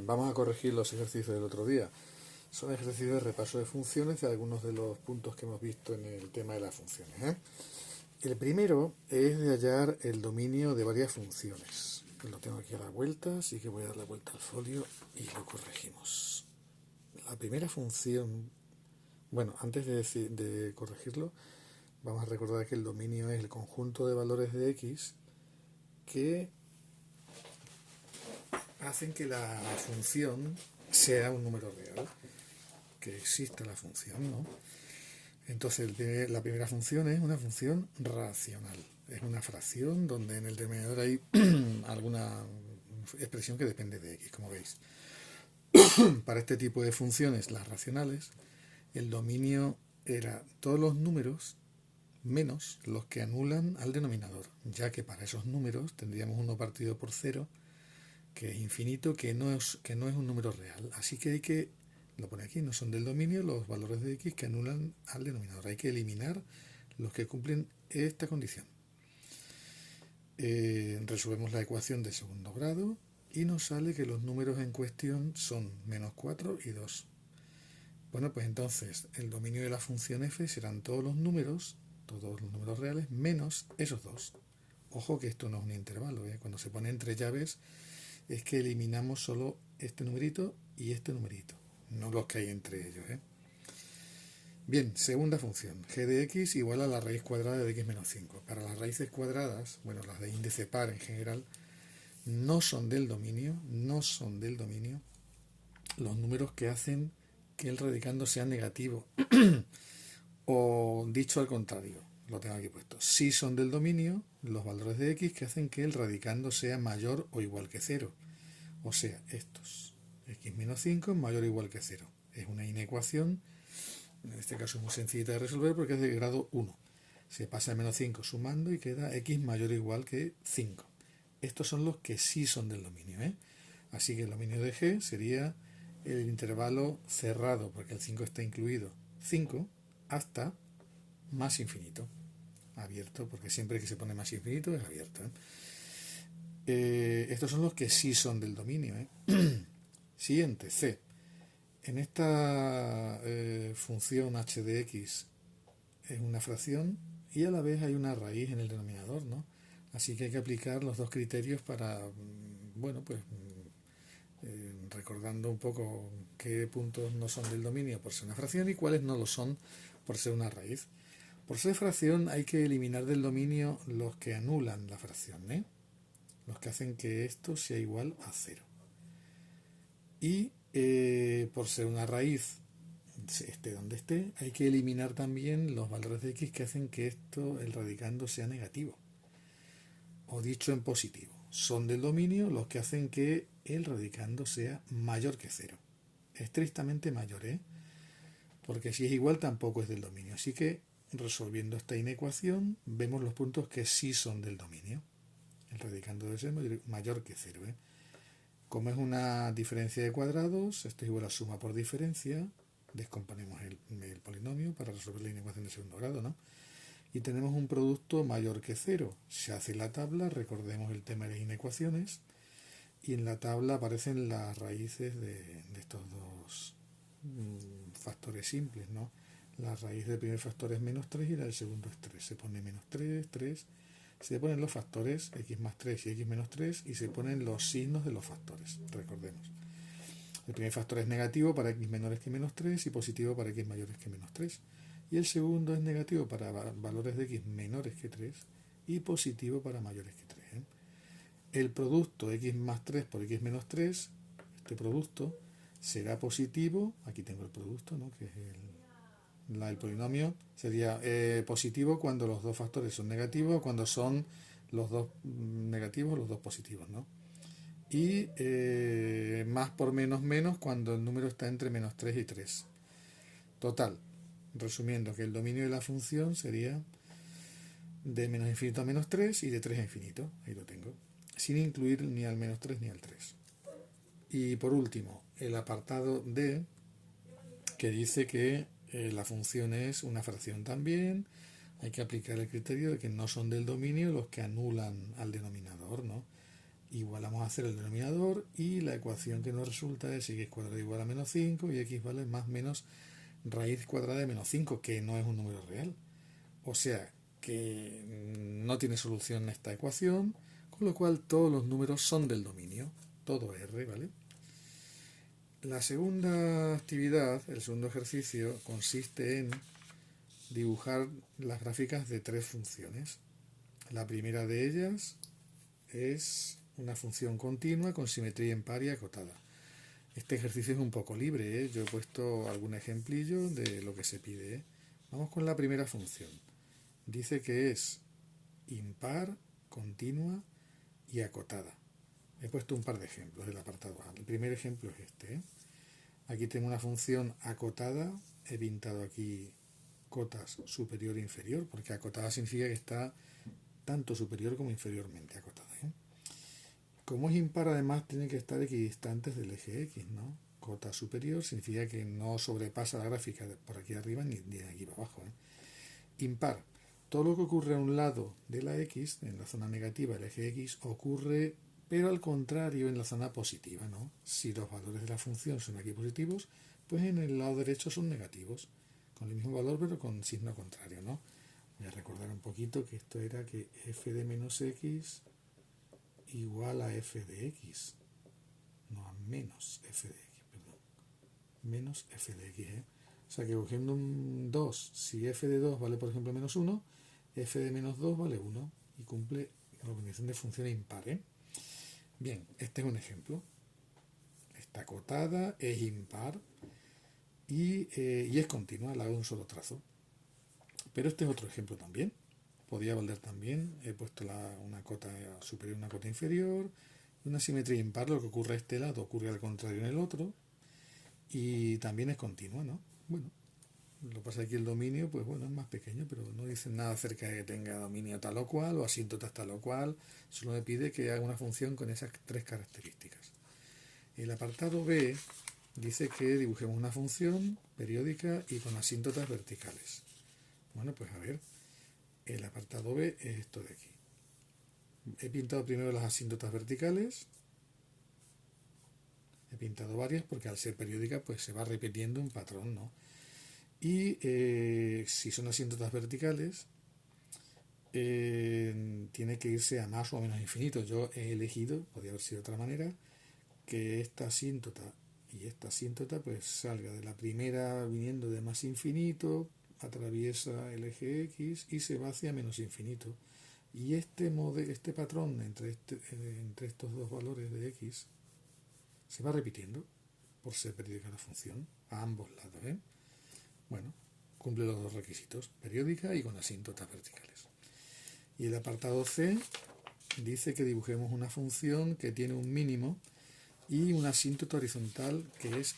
Vamos a corregir los ejercicios del otro día. Son ejercicios de repaso de funciones de algunos de los puntos que hemos visto en el tema de las funciones, ¿eh? El primero es de hallar el dominio de varias funciones. Lo tengo aquí a la vuelta, así que voy a dar la vuelta al folio y lo corregimos. La primera función, bueno, antes de corregirlo, vamos a recordar que el dominio es el conjunto de valores de x que hacen que la función sea un número real, que exista la función, ¿no? Entonces, la primera función es una función racional. Es una fracción donde en el denominador hay alguna expresión que depende de x, como veis. Para este tipo de funciones, las racionales, el dominio era todos los números menos los que anulan al denominador, ya que para esos números tendríamos 1 partido por 0, que es infinito, que no es un número real. Así que hay que, lo pone aquí, no son del dominio los valores de x que anulan al denominador. Hay que eliminar los que cumplen esta condición. Resolvemos la ecuación de segundo grado y nos sale que los números en cuestión son menos 4 y 2. Bueno, pues entonces el dominio de la función f serán todos los números reales, menos esos dos. Ojo que esto no es un intervalo, ¿eh? Cuando se pone entre llaves es que eliminamos solo este numerito y este numerito, no los que hay entre ellos, ¿eh? Bien, segunda función, g de x igual a la raíz cuadrada de x menos 5. Para las raíces cuadradas, bueno, las de índice par en general, no son del dominio los números que hacen que el radicando sea negativo. O dicho al contrario, lo tengo aquí puesto. Sí son del dominio los valores de x que hacen que el radicando sea mayor o igual que 0. O sea, estos. X menos 5 es mayor o igual que 0. Es una inecuación, en este caso es muy sencilla de resolver porque es de grado 1. Se pasa el menos 5 sumando y queda x mayor o igual que 5. Estos son los que sí son del dominio, ¿eh? Así que el dominio de G sería el intervalo cerrado, porque el 5 está incluido, 5 hasta más infinito. Abierto, porque siempre que se pone más infinito es abierto, ¿eh? Estos son los que sí son del dominio, ¿eh? Siguiente, C. En esta función h de x es una fracción y a la vez hay una raíz en el denominador, ¿no? Así que hay que aplicar los dos criterios para, bueno, pues recordando un poco qué puntos no son del dominio por ser una fracción y cuáles no lo son por ser una raíz. Por ser fracción hay que eliminar del dominio los que anulan la fracción, ¿eh? Los que hacen que esto sea igual a 0. Y por ser una raíz, esté donde esté, hay que eliminar también los valores de x que hacen que esto, el radicando, sea negativo. O dicho en positivo, son del dominio los que hacen que el radicando sea mayor que 0. Estrictamente mayor, ¿eh? Porque si es igual tampoco es del dominio. Así que resolviendo esta inecuación vemos los puntos que sí son del dominio. El radicando debe ser mayor que 0, ¿eh? Como es una diferencia de cuadrados, esto es igual a suma por diferencia. Descomponemos el polinomio para resolver la inecuación de segundo grado, ¿no? Y tenemos un producto mayor que 0. Se hace la tabla, recordemos el tema de las inecuaciones, y en la tabla aparecen las raíces de estos dos factores simples, ¿no? La raíz del primer factor es menos 3 y la del segundo es 3. Se pone menos 3, 3. Se ponen los factores x más 3 y x menos 3 y se ponen los signos de los factores, recordemos. El primer factor es negativo para x menores que menos 3 y positivo para x mayores que menos 3. Y el segundo es negativo para valores de x menores que 3 y positivo para mayores que 3, ¿eh? El producto x más 3 por x menos 3, este producto será positivo, aquí tengo el producto, ¿no? Que es el polinomio, sería positivo cuando los dos factores son negativos, cuando son los dos negativos, los dos positivos, ¿no? Y más por menos menos cuando el número está entre menos 3 y 3. Total, resumiendo, que el dominio de la función sería de menos infinito a menos 3 y de 3 a infinito, ahí lo tengo, sin incluir ni al menos 3 ni al 3. Y por último, el apartado D, que dice que la función es una fracción también. Hay que aplicar el criterio de que no son del dominio los que anulan al denominador, ¿no? Igualamos a hacer el denominador y la ecuación que nos resulta es x cuadrado igual a menos 5 y x vale más menos raíz cuadrada de menos 5, que no es un número real. O sea que no tiene solución esta ecuación, con lo cual todos los números son del dominio, todo R, ¿vale? La segunda actividad, el segundo ejercicio, consiste en dibujar las gráficas de tres funciones. La primera de ellas es una función continua con simetría impar y acotada. Este ejercicio es un poco libre, ¿eh? Yo he puesto algún ejemplillo de lo que se pide, ¿eh? Vamos con la primera función. Dice que es impar, continua y acotada. He puesto un par de ejemplos del apartado A. El primer ejemplo es este, ¿eh? Aquí tengo una función acotada. He pintado aquí cotas superior e inferior, porque acotada significa que está tanto superior como inferiormente acotada, ¿eh? Como es impar, además tiene que estar equidistantes del eje X, ¿no? Cota superior significa que no sobrepasa la gráfica por aquí arriba ni de aquí para abajo, ¿eh? Impar. Todo lo que ocurre a un lado de la X, en la zona negativa del eje X, ocurre, pero al contrario, en la zona positiva, ¿no? Si los valores de la función son aquí positivos, pues en el lado derecho son negativos, con el mismo valor pero con signo contrario, ¿no? Voy a recordar un poquito que esto era que f de menos x igual a f de x, no a menos f de x, perdón, menos f de x, ¿eh? O sea que cogiendo un 2, si f de 2 vale por ejemplo menos 1, f de menos 2 vale 1 y cumple la condición de función impar, ¿eh? Bien, este es un ejemplo. Está acotada, es impar y es continua, la hago de un solo trazo. Pero este es otro ejemplo también. Podría valer también. He puesto una cota superior y una cota inferior. Una simetría impar, lo que ocurre a este lado ocurre al contrario en el otro. Y también es continua, ¿no? Bueno, lo que pasa es que el dominio, pues bueno, es más pequeño, pero no dice nada acerca de que tenga dominio tal o cual o asíntotas tal o cual. Solo me pide que haga una función con esas tres características. El apartado B dice que dibujemos una función periódica y con asíntotas verticales. Bueno, pues a ver, el apartado B es esto de aquí. He pintado primero las asíntotas verticales. He pintado varias porque al ser periódica pues se va repitiendo un patrón, ¿no? Y si son asíntotas verticales, tiene que irse a más o a menos infinito. Yo he elegido, podría haber sido de otra manera, que esta asíntota y esta asíntota pues salga de la primera viniendo de más infinito, atraviesa el eje X y se va hacia menos infinito. Y este patrón entre estos dos valores de X se va repitiendo por ser periódica la función a ambos lados, ¿eh? Bueno, cumple los dos requisitos, periódica y con asíntotas verticales. Y el apartado C dice que dibujemos una función que tiene un mínimo y una asíntota horizontal que es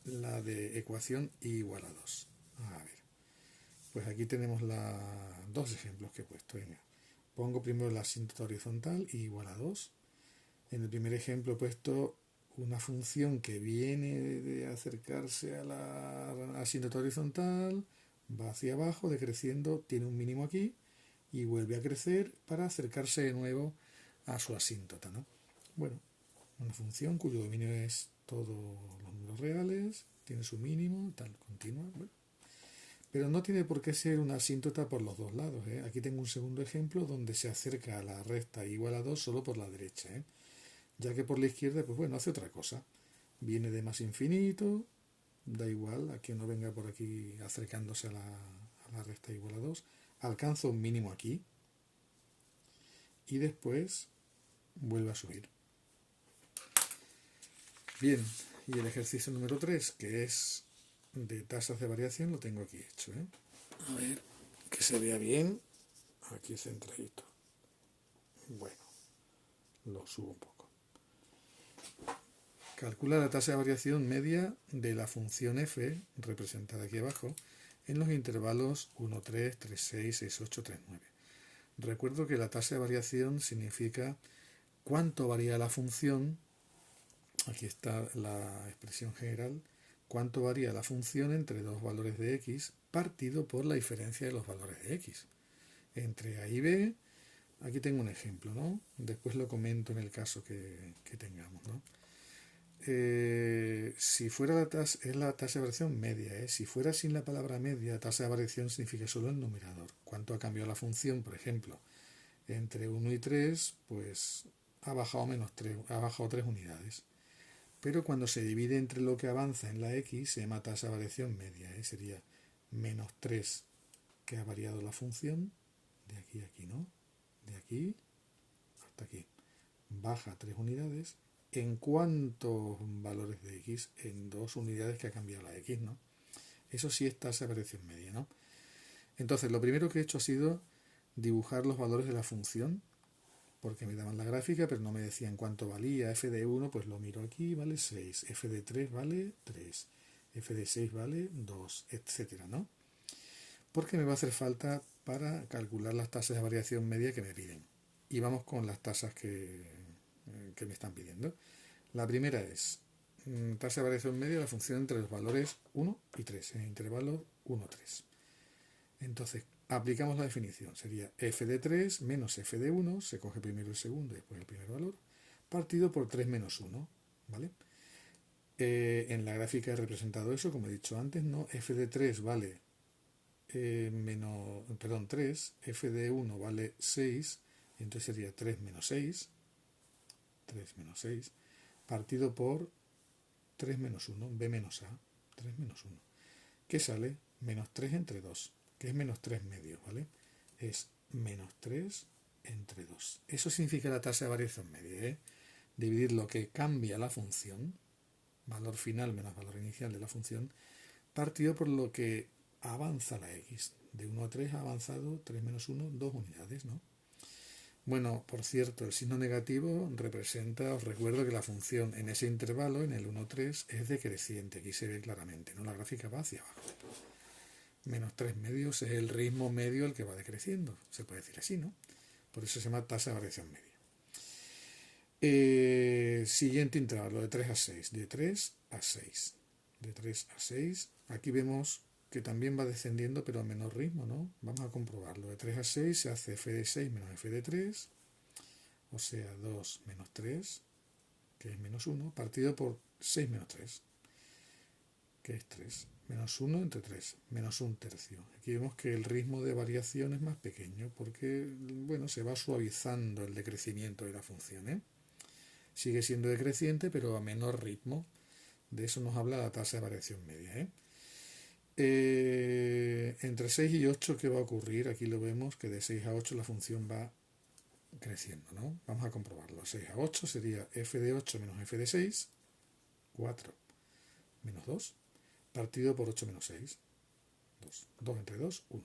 la de ecuación y igual a 2. A ver, pues aquí tenemos dos ejemplos que he puesto. Venga, pongo primero la asíntota horizontal y igual a 2. En el primer ejemplo he puesto una función que viene de acercarse a la asíntota horizontal, va hacia abajo decreciendo, tiene un mínimo aquí y vuelve a crecer para acercarse de nuevo a su asíntota, ¿no? Bueno, una función cuyo dominio es todos los números reales, tiene su mínimo, tal, continua, bueno. Pero no tiene por qué ser una asíntota por los dos lados, ¿eh? Aquí tengo un segundo ejemplo donde se acerca a la recta igual a 2 solo por la derecha, ¿eh? Ya que por la izquierda, pues bueno, hace otra cosa. Viene de más infinito, da igual, a que no venga por aquí acercándose a la recta igual a 2. Alcanza un mínimo aquí y después vuelve a subir. Bien, y el ejercicio número 3, que es de tasas de variación, lo tengo aquí hecho, ¿eh? A ver, que se vea bien. Aquí centradito. Bueno, lo subo un poco. Calcula la tasa de variación media de la función f, representada aquí abajo, en los intervalos 1, 3, 3, 6, 6, 8, 3, 9. Recuerdo que la tasa de variación significa cuánto varía la función, aquí está la expresión general, cuánto varía la función entre dos valores de x partido por la diferencia de los valores de x. Entre a y b, aquí tengo un ejemplo, ¿no? Después lo comento en el caso que tengamos, ¿no? Si fuera la tasa, es la tasa de variación media, ¿eh? Si fuera sin la palabra media, tasa de variación significa solo el numerador. ¿Cuánto ha cambiado la función? Por ejemplo, entre 1 y 3, pues ha bajado menos 3, ha bajado 3 unidades. Pero cuando se divide entre lo que avanza en la x, se llama tasa de variación media, ¿eh? Sería menos 3 que ha variado la función, de aquí a aquí, ¿no? De aquí hasta aquí. Baja 3 unidades. ¿En cuántos valores de x? En 2 unidades que ha cambiado la x, ¿no? Eso sí es tasa de variación media, ¿no? Entonces, lo primero que he hecho ha sido dibujar los valores de la función, porque me daban la gráfica, pero no me decían cuánto valía. F de 1, pues lo miro aquí, vale 6. F de 3 vale 3. F de 6 vale 2, etcétera, ¿no? Porque me va a hacer falta para calcular las tasas de variación media que me piden. Y vamos con las tasas que me están pidiendo. La primera es tasa de variación media de la función entre los valores 1 y 3, en el intervalo 1, 3. Entonces, aplicamos la definición. Sería f de 3 menos f de 1, se coge primero el segundo y después el primer valor, partido por 3 menos 1, ¿vale? En la gráfica he representado eso, como he dicho antes, ¿no? F de 3 vale 3, f de 1 vale 6, y entonces sería 3 menos 6, partido por 3 menos 1, b menos a, 3 menos 1, que sale menos 3 entre 2, que es menos 3 medios, ¿vale? Es menos 3 entre 2. Eso significa la tasa de variación media, ¿eh? Dividir lo que cambia la función, valor final menos valor inicial de la función, partido por lo que avanza la x. De 1 a 3 ha avanzado 3 menos 1, 2 unidades, ¿no? Bueno, por cierto, el signo negativo representa, os recuerdo que la función en ese intervalo, en el 1,3, es decreciente. Aquí se ve claramente, ¿no? La gráfica va hacia abajo. Menos 3 medios es el ritmo medio el que va decreciendo. Se puede decir así, ¿no? Por eso se llama tasa de variación media. Siguiente intervalo, de 3 a 6. De 3 a 6. De 3 a 6. Aquí vemos que también va descendiendo, pero a menor ritmo, ¿no? Vamos a comprobarlo. De 3 a 6 se hace f de 6 menos f de 3, o sea, 2 menos 3, que es menos 1, partido por 6 menos 3, que es 3. Menos 1 entre 3, menos 1 tercio. Aquí vemos que el ritmo de variación es más pequeño, porque, bueno, se va suavizando el decrecimiento de la función, ¿eh? Sigue siendo decreciente, pero a menor ritmo. De eso nos habla la tasa de variación media, ¿eh? Entre 6 y 8, ¿qué va a ocurrir? Aquí lo vemos que de 6 a 8 la función va creciendo, ¿no? Vamos a comprobarlo. 6 a 8 sería f de 8 menos f de 6, 4 menos 2, partido por 8 menos 6, 2. 2 entre 2, 1.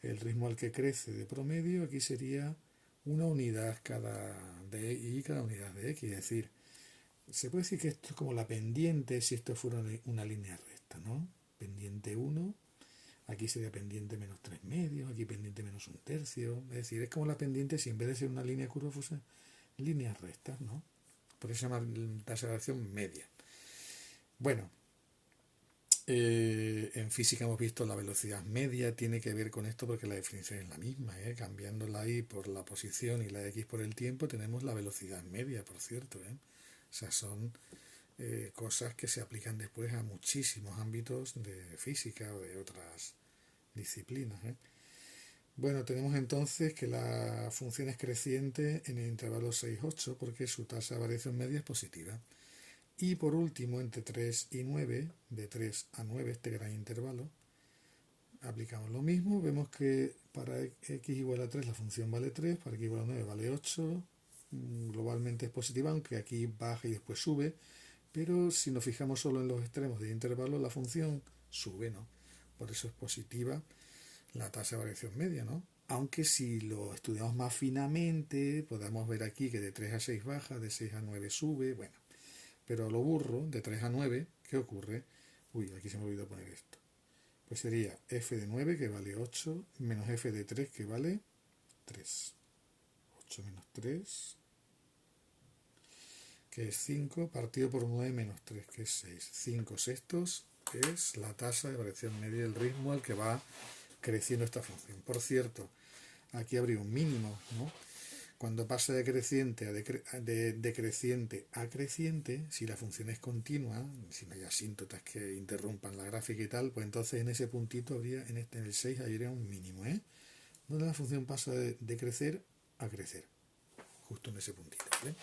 El ritmo al que crece de promedio aquí sería una unidad cada de y cada unidad de x, es decir, se puede decir que esto es como la pendiente si esto fuera una línea recta, ¿no? Pendiente 1, aquí sería pendiente menos 3 medios, aquí pendiente menos 1 tercio, es decir, es como la pendiente si en vez de ser una línea curva fuese líneas rectas, ¿no? Por eso se llama tasa de variación media. Bueno, en física hemos visto la velocidad media, tiene que ver con esto porque la definición es la misma, ¿eh? Cambiando la y por la posición y la x por el tiempo tenemos la velocidad media, por cierto, ¿eh? O sea, son cosas que se aplican después a muchísimos ámbitos de física o de otras disciplinas, ¿eh? Bueno, tenemos entonces que la función es creciente en el intervalo 6-8 porque su tasa de variación media es positiva. Y por último, entre 3 y 9, de 3 a 9, este gran intervalo, aplicamos lo mismo. Vemos que para x igual a 3 la función vale 3, para x igual a 9 vale 8. Globalmente es positiva, aunque aquí baja y después sube. Pero si nos fijamos solo en los extremos del intervalo, la función sube, ¿no? Por eso es positiva la tasa de variación media, ¿no? Aunque si lo estudiamos más finamente, podamos ver aquí que de 3 a 6 baja, de 6 a 9 sube, bueno. Pero a lo burro, de 3 a 9, ¿qué ocurre? Uy, aquí se me olvidó poner esto. Pues sería f de 9, que vale 8, menos f de 3, que vale 3. 8 menos 3, que es 5, partido por 9 menos 3, que es 6. 5 sextos es la tasa de variación media del ritmo al que va creciendo esta función. Por cierto, aquí habría un mínimo, ¿no? cuando pasa de creciente de decreciente a creciente, si la función es continua, si no hay asíntotas que interrumpan la gráfica y tal, pues entonces en ese puntito habría, en el 6 habría un mínimo, donde la función pasa de crecer a crecer, justo en ese puntito, ¿vale?